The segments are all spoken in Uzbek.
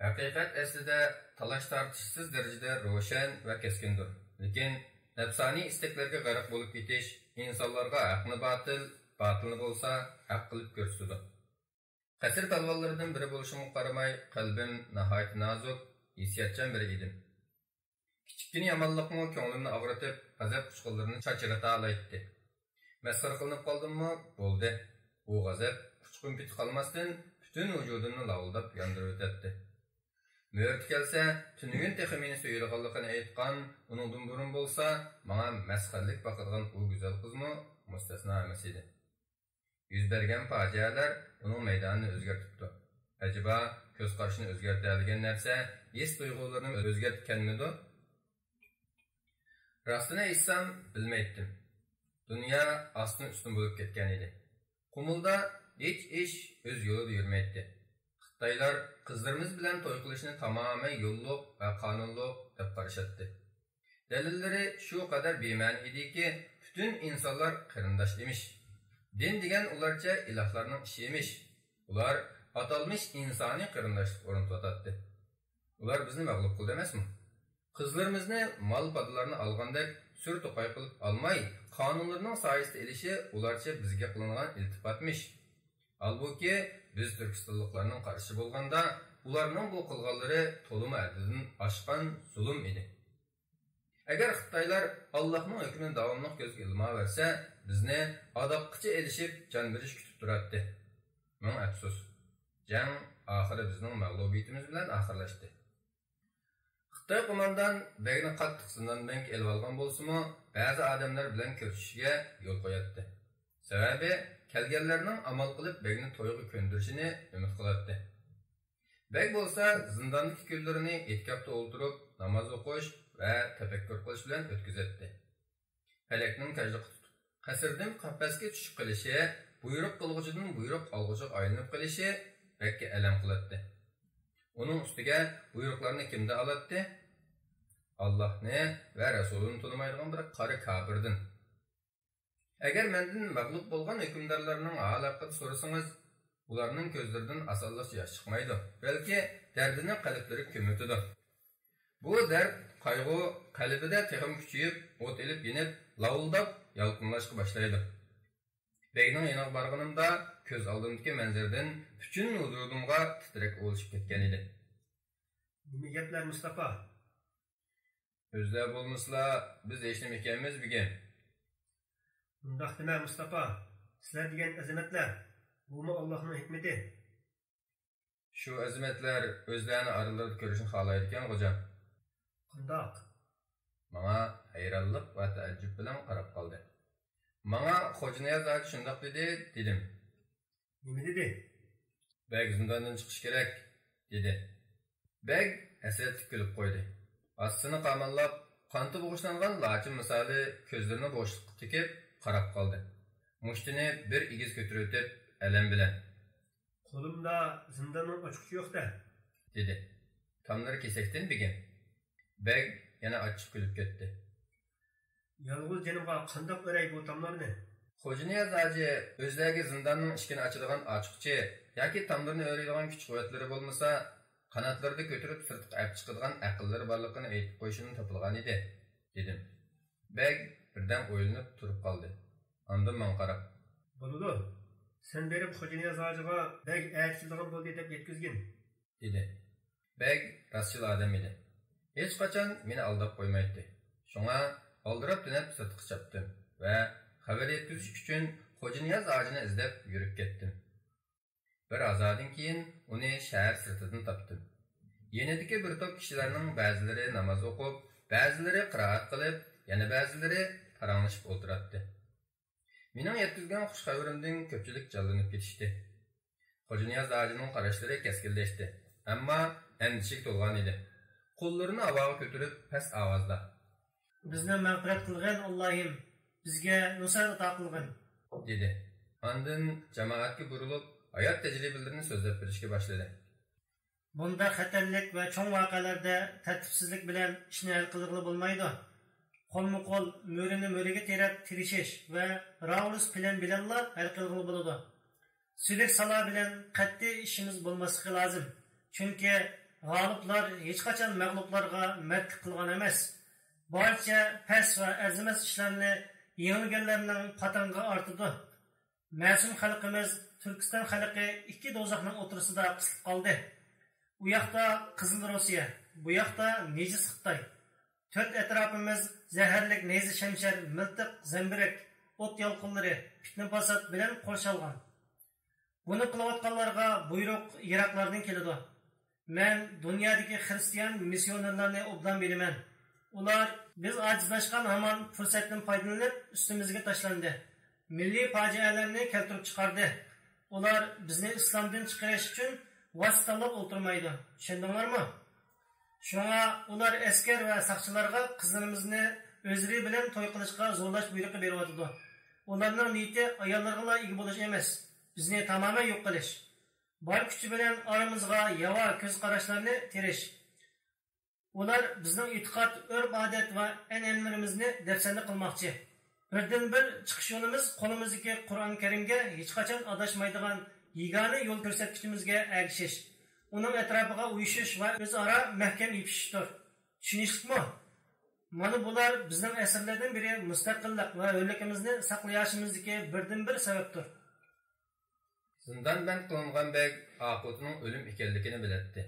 Haqiqat aslida talash tartishsiz darajada ro'shan va keskindir. Lekin nafsoniy istaklarga g'arq bo'lib ketish insonlarga haqni batil, batilni bo'lsa haq qilib ko'rsatadi. Qasr palvonlaridan biri bo'lishimga qaramay, qalbim nihoyat nozik, hissiyatchan biri edim. Kichikgina yomonlikmi ko'nglimni og'ritib, g'azab quchqinlarini chachirata olaydi. Masxara qilinib qoldimmi? Bo'ldi. Bu g'azab quchqin bitib qolmasdan butun vujudimni lavildab yondirib o'tadi. Mört kelsa, tunugun texi meni suyulganligini aytgan, uningdan burun bo'lsa, menga masxarlik baqirgan u go'zal qizmi mustasno emas edi. Yuz bergan fojialar uning maydonini o'zgartirdi. Acaba ko'z qarashini o'zgartiradigan narsa his tuyg'ularini o'zgartganmidi? Rostini aytsam, bilmaydim. Dunyo ostin ustin bo'lib ketgan edi. Qumulda hech ish o'z yo'lida yurmaydi. Xitoylar qizlarimiz bilan to'y qilishni tamoman yo'lliq va qonunliq deb qarashatdi. Dalillari shu qadar bema'ni ediki, butun insonlar qarindosh emish. Din degan ularcha ilohlarning ishi emish. Ular atalmış insoniy qarindoshlik o'rnatadi. Ular bizni mag'lub qildi emasmi? Qizlarimizni mal padalarni olgandek sur to'qay qilib olmay, qonunlarning soyasida elishi ularcha bizga qilingan iltifatmish. Halbuki biz Türkistonliklarning qarshi bo'lganda, ularning bu qilganlari to'limi haddidan oshgan zulm edi. Agar Xitoylar Allohning hukmini davomli ko'zga ilmoversa, bizni adoqqicha elishib, jon berish kutib turardi. Ming afsus. Jang oxiri bizning mag'lubiyatimiz bilan oxirlashdi. Xitoy qo'mondan Begni qattiq zindondan elib olgan bo'lsa-mu, ba'zi odamlar bilan ko'rishishga yo'l qo'yatdi. Sababi kelganlarning amal qilib Begni to'yga ko'ndirishini umid qilardi. Beg bo'lsa zindondagi kunlarini etkabda o'ltirib, namoz o'qish va tafakkur qilish bilan o'tkazatdi. Falakning kajliq tutib, qasrdan qafasga tushib qilishi, buyruq qilg'uchidan buyruq olg'uchiga aylanib qilishi Begga alam qilardi. Uning ustiga buyruqlarni kimda oladi? Allohni va Rasulini tonimaydigan bir qari kafirdan. Agar mendan mag'lub bo'lgan hukmdorlarning haqida so'rasangiz, ularning ko'zlaridan asonlikcha yosh chiqmaydi, balki dardini qalblari ko'mitadi. Bu dard, qayg'u qalbida texim kuchayib, o't elib yenib, lavildab, yalqinlashga boshlaydi. Begning yoniga borganimda ko'z oldimdagi manzaradan butun vujudimga titrak olishib ketgan edi. Nima gaplar Mustafa? O'zlar bo'lmaslar, biz hech nima ekanmiz bugun. Undaq dema Mustafa. Sizlar degan azamatlar, bumi Allohning hikmati. Shu azamatlar o'zlarini aralarida ko'rishni xohlaydi ekan, xo'jam. Qandoq? Menga hayronlik va taajjub bilan qarab qoldi. Menga Xo'janiyaz aka shundoq dedi, dedim. Nima dedi? Beg zindondan chiqish kerak, dedi. Beg hasrat kulib qo'ydi. Ostini qamanlab, qanti bo'g'ishlangan lachin misoli ko'zlarini bo'shliqqa tikib qarab qoldi. Mushtini bir igiz ko'tarib o'tib, alam bilan. Qo'limda zindonning ochiqchi yo'q-da, dedi. Tomlari kesakdan begin. Beg yana achchiq kulib ketdi. Yolg'iz janimga qandoq o'ray bu tomlarni? Xo'janiyaz aji o'zlariga zindonning ishkini ochadigan ochiqchi yoki tomlarni o'raydigan kuch-quvvatlari bo'lmasa, qanotlarida ko'tarib sirtqa olib chiqadigan aqllari borligini aytib qo'yishini topilgan edi, dedim. Beg birdan o'ylanib turib qoldi. Ondan men qarab, "Bo'ladi. Sen berib Xo'janiyaz ajiga beg aytishilgan bo'ldi deb yetkizgin", dedi. Beg rostchil odam edi. Hech qachon meni aldab qo'ymaydi. Shunga oldirab tunab sirtqa chapdim va xabar yetkazish uchun Xo'janiyaz ajini izlab yurib ketdim. Bir ozdan keyin uni shahar sirtidan topdim. Yenidagi bir to'p kishilarning ba'zilari namoz o'qib, ba'zilari qiroat qilib, yana ba'zilari paranglashib o'tirardi. Mening yetkazgan xush xabarimdan ko'pchilik jallanib ketishdi. Xo'janiyaz ajining qarashlari keskinlashdi, ammo andishga to'lgan edi. Qo'llarini havoga ko'tarib past ovozda, "Bizni mag'firat qilgan Allohim, bizga nusrat ato qilgin", dedi. Ondan jamoatga burilib, hayot tajribalarini so'zlab berishga boshladi. "Bunda xatarlik va cho'ng voqealarda tartibsizlik bilan ishni hal qilg'ili bo'lmaydi. Qo'lma-qo'l mo'rini mo'riga terib tirishish va raulus plan bilanla hal qilg'ili bo'ladi. Sülük sala bilan qat'iy ishimiz bo'lmasligi lozim. Chunki g'oliblar hech qachon mag'lublarga madh qilgan emas. Barcha past va arzimas ishlarni yengilganlarning patanga ortidi. Ma'sum xalqimiz Turkiston xalqi ikki do'zaxning o'tirisida qisilib qoldi. U yoqda Qizil Rossiya, bu yoqda nejis Xitoy. To'rt atrofimiz zaharlik neyzi shamshar, miltiq, zambirak, o't yolqinlari, fitna fasod bilan qo'rshalgan. Buni qilayotganlarga buyruq Iroqlardan keladi. Men dunyodagi xristian missionerlarni obdan bilaman. Ular biz ajizlashgan hamon fursatdan foydalanib ustimizga tashlandi. Milliy fojialarni keltirib chiqardi. Ular bizni islomdan chiqarish uchun vositalar o'tirmaydi. Tushundinglarmi? Shunga ular askar va saqchilarga qizlarimizni o'zlari bilan to'y qilishga zo'rlash buyrug'i beryapti. Ularning niyati ayollarga ega bo'lish emas, bizni tamoman yo'q qilish. Bor kuchi bilan aramizga yava ko'z qarashlarni terish. Ular bizning e'tiqod, urf-odat va an'analarimizni dafsanda qilmoqchi. Birdan bir chiqish yo'limiz qo'limizdagi Qur'on Karimga hech qachon adashmaydigan yagona yo'l ko'rsatkichimizga ergashish. Uning atrofiga uyushish va o'zaro mahkam yopishishdir. Tushunishlikmi? Mana bular bizning asrlardan beri mustaqillik va hurligimizni saqlayishimizdagi birdan bir sababdir. Zindon band qilingan bek oqibatining o'lim ekanligini bilardi.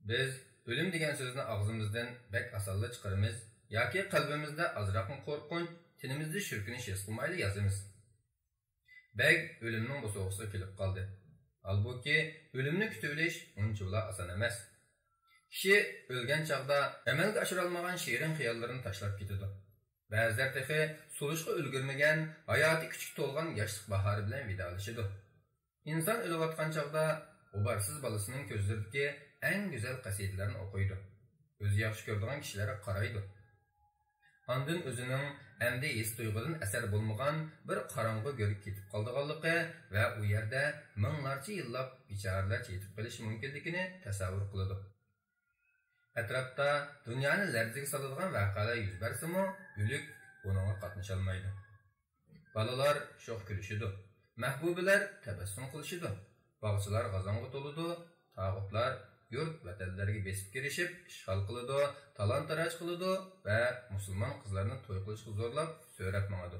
Biz o'lim degan so'zni og'zimizdan bek osonla chiqaramiz yoki qalbimizda ozroqni qo'rqinch, tinimizda shirkinish his qilmayli yozamiz. Bek o'limning bu so'g'isiga kelib qoldi. Halbuki o'limni kutib olish uncha oson emas. Kishi o'lgan chaqda amalga oshira olmagan shirin xayollarini tashlab ketadi. Ba'zilar tehi so'lishga ulgurmagan, hayoti kuchga to'lgan yoshlik bahori bilan vidolashadi. İnsan o'layotgan chaqda ubarsiz bolasining ko'zlaridagi eng go'zal qasidalarni o'qiydi. O'zi yaxshi ko'radigan kishilarga qaraydi. Ondan o'zining endi his tuyg'udan asar bo'lmagan bir qorong'u ko'rib ketib qolganligi va u yerda minglarcha yillab bechoralar yetib qolishi mumkinligini tasavvur qiladi. Atrofda dunyoni larzaga soladigan voqealar yuz bersimi, o'lik bunga qatnasha olmaydi. Balalar sho'x kulishidi. Mahbubalar tabassum qilishidi. Bog'chilar g'azonga to'ladi, tog'utlar yurt vatanlariga besib kirishib, ishg'ol qiladi, talon-taroj qiladi va musulmon qizlarni to'y qilishga zo'rlab, so'rab mangadi.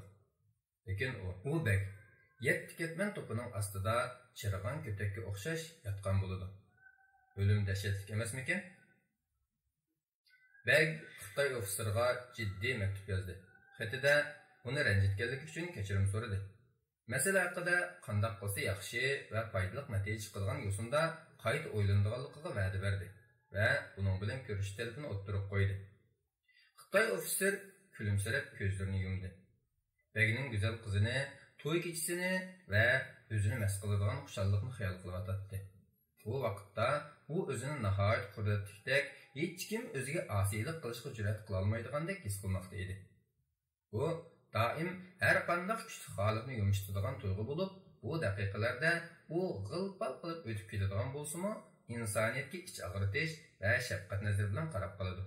Lekin u bek yetti ketman to'pining ostida chirg'an ko'takka o'xshash yotgan bo'ladi. O'lim dahshatli emasmikan? Bek Xitoy ofiseriga jiddiy maktub yozdi. Xatida uni ranjitganlik uchun kechirim so'radi. Masala haqida qanday qilsa yaxshi va foydali natija chiqadigan yo'sinda qayta o'ylanadiganligiga va'da berdi va uning bilan ko'rish talabini o'ttirib qo'ydi. Xitoy ofitser kulimsirab ko'zlarini yumdi. Begning go'zal qizini, to'y kechisini va o'zini mas qiladigan xushallikni xayol qilyotdi. Bu vaqtda u o'zini nihoyat qudratlikdek, hech kim o'ziga osiylik qilishga jur'at qila olmaydigandek his qilmoqda edi. Bu doim har qanday kuchli holatni yumshatadigan tuyg'u bo'lib, bu daqiqalarda u g'ilpal qilib o'tib ketadigan bo'lsa-mu, insoniyatga ich og'ritish va shafqat nazari bilan qarab qoladi.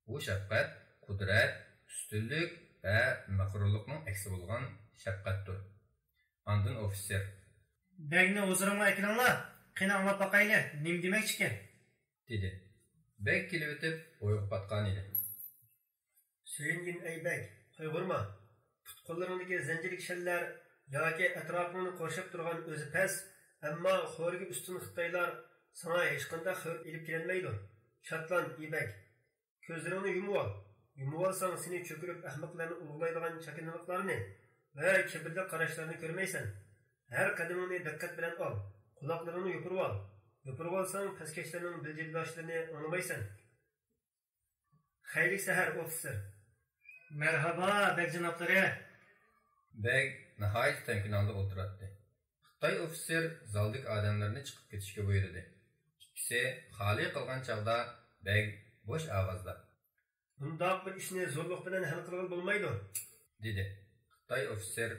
Bu shafqat qudrat, ustunlik va mag'rurlikning aksi bo'lgan shafqatdir. Andin ofitser: "Begni o'zirimga aytinglar, qani anglab boqayli, nim demoqchi ekan?" dedi. Beg kelib o'tib o'yga patgan edi. "Suyingin ey beg, qayg'urma. Tutqunlaringdagi zanjirlik shallar yoki atrofingni qorshab turgan o'zi past, ammo xo'rga ustun Xitoylar sana hech qanday xavf elib kelmaydi. Shatlan ey beg. Ko'zlaringni yumib ol. Yumib olsang seni cho'kirib ahmoqlarni ulug'laydigan chakinliqlarni va kibrli qarashlarni ko'rmaysan. Har qadamingni diqqat bilan ol. Quloqlaringni yopirib ol. Yopirib olsang paskashlarning bildirlashlarini anglamaysan. Xayrli sahar ofitser." "Merhaba bek janoblari." Beg nihoyat tamkinonda o'tiradi. Xitoy ofitser zaldagi odamlarni chiqib ketishga buyurdi. Ikkisi xoli qilgan chaqda beg bo'sh ovozda: "Bundoq bir ishni zo'rlik bilan hal qilib bo'lmaydi", dedi. Xitoy ofitser: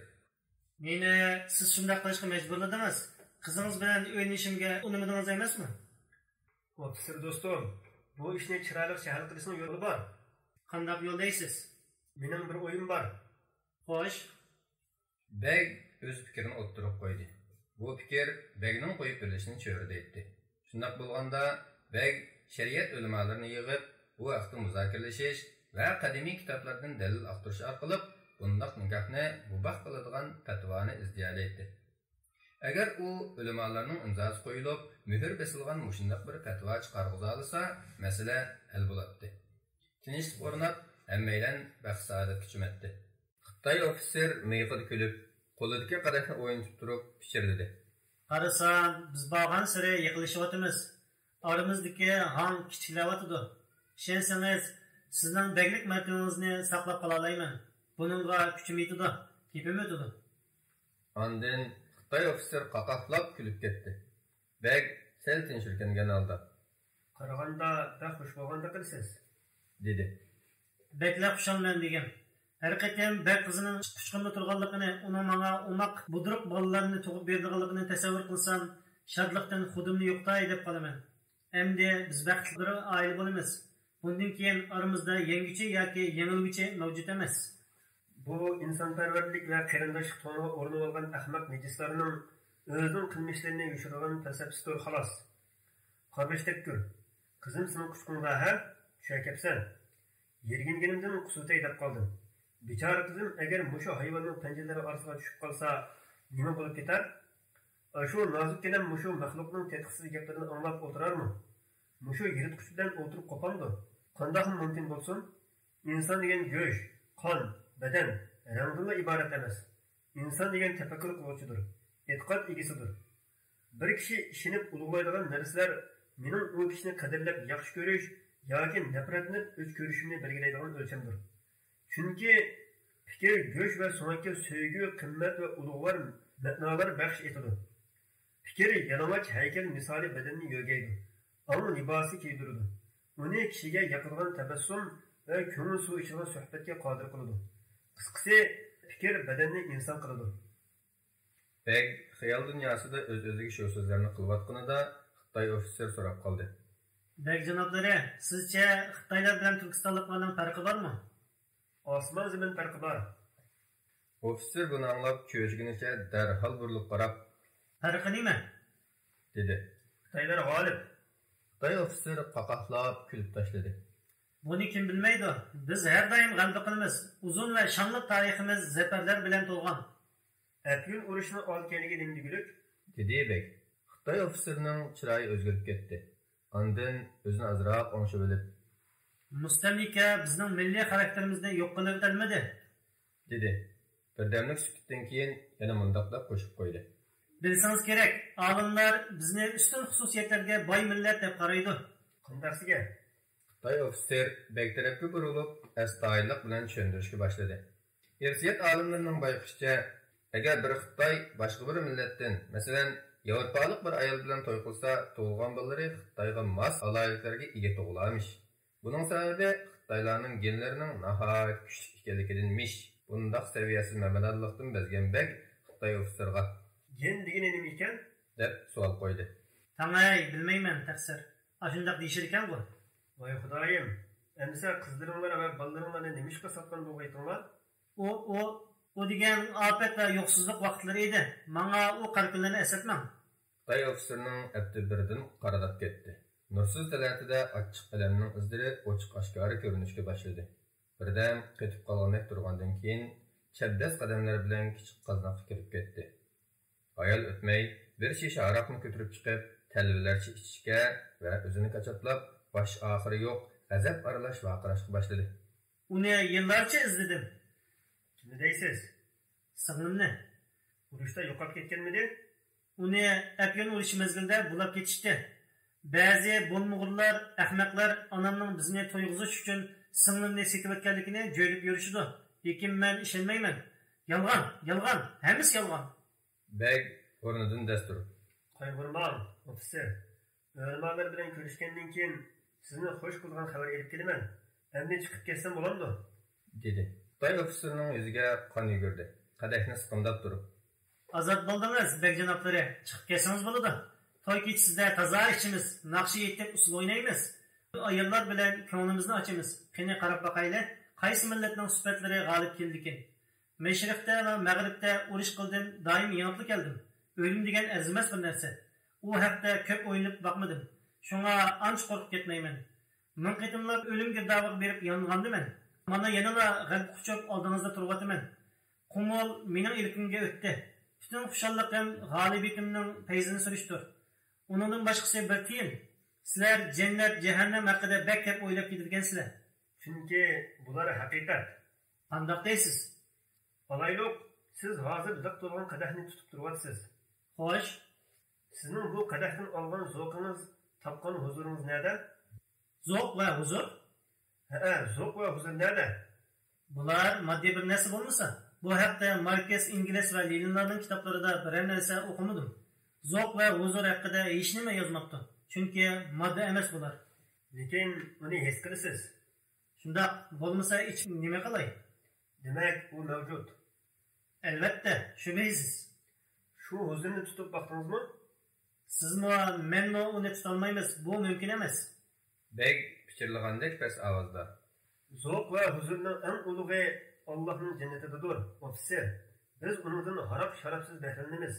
"Meni siz shunday qilishga majburladingiz. Qizingiz bilan o'ynashimga unamadingiz emasmi?" "Ofitser do'stim, bu ishni chiroyli hal qilishning yo'li bor." "Qanday yo'l deysiz?" "Mening bir o'yim bor." "Xo'sh." Beg o'z fikrini o'ttirib qo'ydi. Bu fikr Begning qo'yib berishini cho'rida etdi. Shunday bo'lganda Beg şeriat ulemalarini yig'ib, bu haqda muzokirlashish va qadimiy kitoblardan dalil aqtirish orqali bundaq nikohni mubah qiladigan fatvoni izlaydi. Agar u ulamolarning imzosi qo'yilib, muhr bosilgan mushundaq bir fatvo chiqarg'iza olsa, masala hal bo'ladi. Tinchlik o'rnab, hammaydan baxt saodatga cho'madi. Xitoy ofitser miyqida kulib, qo'lidagi qadahni o'ynatib turib pichirdi. Qarasam, biz borgan sari yiqilishyapmiz. Oramizdagi hang kichiklayotdi. Ishonsangiz, sizning beglik martabangizni saqlab qola olmayman. Buningga kuchim yetadi, kepim o'tadi. Ondan Xitoy ofitser qaqahlab kulib ketdi. Beg sel tinchirkangan holda. Qaraganda da xush bo'lganda qilsiz, dedi. Beklar xushomman degan. Har qatim bek qizining qushqinda turganligini, uning menga umaq budruq bolalarni tug'ib berganligini tasavvur qilsam, shodlikdan xudimni yo'qday deb qolaman. Endi biz baxtli bir oila bo'lamiz. Bundan keyin aramizda yangicha yoki yengilguchi mavjud emas. Bu insonparvarlik va qarindoshlik to'g'ri o'rnib olgan ahmoq nejislarning o'zining qilmishlarini yushirgan tasabbusidir xolos. Qarg'ishtakkur, qizim seni quchqinga ha, tushakapsan. Yerginganimdan qusutay deb qoldim. Bechora qizim agar mushu hayvonning panjalari orasiga tushib qolsa, nima bo'lib ketar? Shu nozikkina mushu maxluqning tetqisiz gaplarini anglab o'tirarmi? Mushu yiritquch bilan o'tirib qopamdi. Qanday mumkin bo'lsin? Inson degan go'sht, qon, badan, rangdan iborat emas. Inson degan tafakkur qiluvchidir, e'tiqod egasidir. Bir kishi ishinib ulug'laydigan narsalar mening u kishini qadrlab yaxshi ko'rish yoki nafratlanib o'ch ko'rishimni belgilaydigan o'lchamdir. Chunki fikr go'sht va so'nggi sevgi, qimmat va ulug'lar ma'nolar baxsh etadi. Fikr yalamaç haykal misoli badanni yo'gaydi. Onun libosi kiydiradi. Uni kishiga yoqadigan tabassum va ko'ngil suv ichgan suhbatga qodir qiladi. Qisqasi, fikr badanni inson qiladi. Beg xayol dunyosida o'z-o'ziga shu so'zlarni qilayotganida Xitoy ofitser so'rab qoldi. Beg janoblari, sizcha Xitoylar bilan Turkistonliklarning farqi bormi? Osmon zamin farqi bor. Ofitser buni anglab cho'chgunicha darhol burilib qarab, farqi nima? dedi. Xitoylar g'olib. Xitoy ofitser qaqahlab kulib tashladi. Buni kim bilmaydi? Biz har doim g'alaba qilamiz. Uzun va shonli tariximiz zafarlar bilan to'lgan. Apyun urushni olganiga nimdiguluk? dedi Beg. Xitoy ofitserining chiroyi o'zgarib ketdi. Ondan o'zini azroq o'ngshib olib, mustamlika bizning milliy xarakterimizni yo'q qilib o'tolmadi, dedi. Birdamlik sukutdan keyin yana mundaq deb qo'shib qo'ydi. Bilsangiz kerak, olimlar bizni ustun xususiyatlarga boy millat deb qaraydi. Qandaqsiga? Xitoy ofitser Beg tarafga burilib, astoydillik bilan tushuntirishga boshladi. Irsiyat olimlarining bayqishicha, agar bir Xitoy boshqa bir millatdan, masalan, Yevropalik bir ayol bilan to'y qilsa, tug'ilgan bolalari Xitoyga mos aloyiqlarga ega tug'ilarmish. Buning sababi Xitoylarning genlarining nihoyat kuchli ekanligidanmish. Bundaq saviyasiz mamadallikdan bezgan Beg Xitoy ofitserga gen degani nima ekan? deb savol qo'ydi. Tamay, bilmayman taqsir. Ashundaq deyishir ekan bu. Voy xudoyim, endi qizlaringlar va bolalaringlarni nima ishga sotgan bo'g'aytinglar? O degan afat va yo'qsizlik vaqtlari edi. Menga u qarqinlarni eslatmang. Xitoy ofitserining abdi birdan qaradab ketdi. Nursiz talatida ochiq alamning izlari ochiq oshkora ko'rinishga boshladi. Birdan qetib qolgandek turgandan keyin chapdas qadamlar bilan kichik qaznaqqa kirib ketdi. Ayol o'tmay bir shisha aroqni ko'tarib chiqib, talvalarcha ichishga va o'zini qachotlab, bosh oxiri yo'q, g'azab aralash vaqirashga boshladi. Uni yillarcha izladim. Kimni deysiz? Singlimni. Urushda yo'qolib ketganmidi? Uni apyon urushi mezgilida bulab ketishdi. Ba'zi bo'lmug'urlar, ahmoqlar onamning bizni to'yg'izish uchun singlimni setib o'tganligini jo'ylab yurishdi. Lekin men ishonmayman. Yolg'on, hammasi yolg'on. Beg o'rnidan dastur. Qayg'urmang, ofitser. O'rmonlar bilan ko'rishgandan keyin sizni xush qilgan xabar elib kelaman. Endi chiqib ketsam bo'lamdi? dedi. Xitoy ofitserining yuziga qon yugurdi. Qadahni siqimdab turib, Azod bo'ldingiz, bek janoblari. Chiqib kelsangiz bo'ladi. To'y kechasida toza ichimiz, naqshi yetib usul o'ynaymiz. Ayollar bilan ko'nglimizni ochamiz. Qani qarab boqayli, qaysi millatning sifatlari g'olib keldikin. Mashriqda va mag'ribda urush qildim, doim yonib keldim. O'lim degan arzimas bir narsa. U haqda ko'p o'ylab boqmadim. Şuna anç korkup ketmeymen. Min qitimlab ölüm girdabıga berip yanğandyman. Mana yanala galp quchab oldingizda turýatyman. Qumul mening ilkimga o'tdi. Bütün xuşallyqym galibiyetimning feyzini sürüşdür. Onundan başqası bir tiyin. Sizler cennet, cehennem haqida bek hep oylap kedirgensizler. Çünki bular haqiqat. Qandaq deysiz? Alaylık, siz hazır liq turgan qadahni tutib turwatsiz. Xo'sh, Sizning bu qadahdan olgan zo'qingiz, topgan huzuringiz nerede? zo'q va huzur. Zo'q va huzur nerede? Bular moddiy bir narsa bo'lmasa, bu haqda Markes İngiliz va Leninlarning kitoblarida biror narsa o'qimadim. Zo'q va huzur haqida hech nima yozmabdi. Chunki modda emas bular. Lekin uni his qilasiz. Shundaq bo'lmasa hech nima qilay? Demak, u mavjud. Albatta, shubhasiz. Shu huzurni tutib baqdingizmi? Sizmi, menmi uni tutolmaymiz. Bu mumkin emas. Bek pichirlagandek past ovozda. Zo'q va huzurning eng ulug'i Allohning jannatidadir. Ofisir, biz undan harap sharafsiz bahramlanamiz.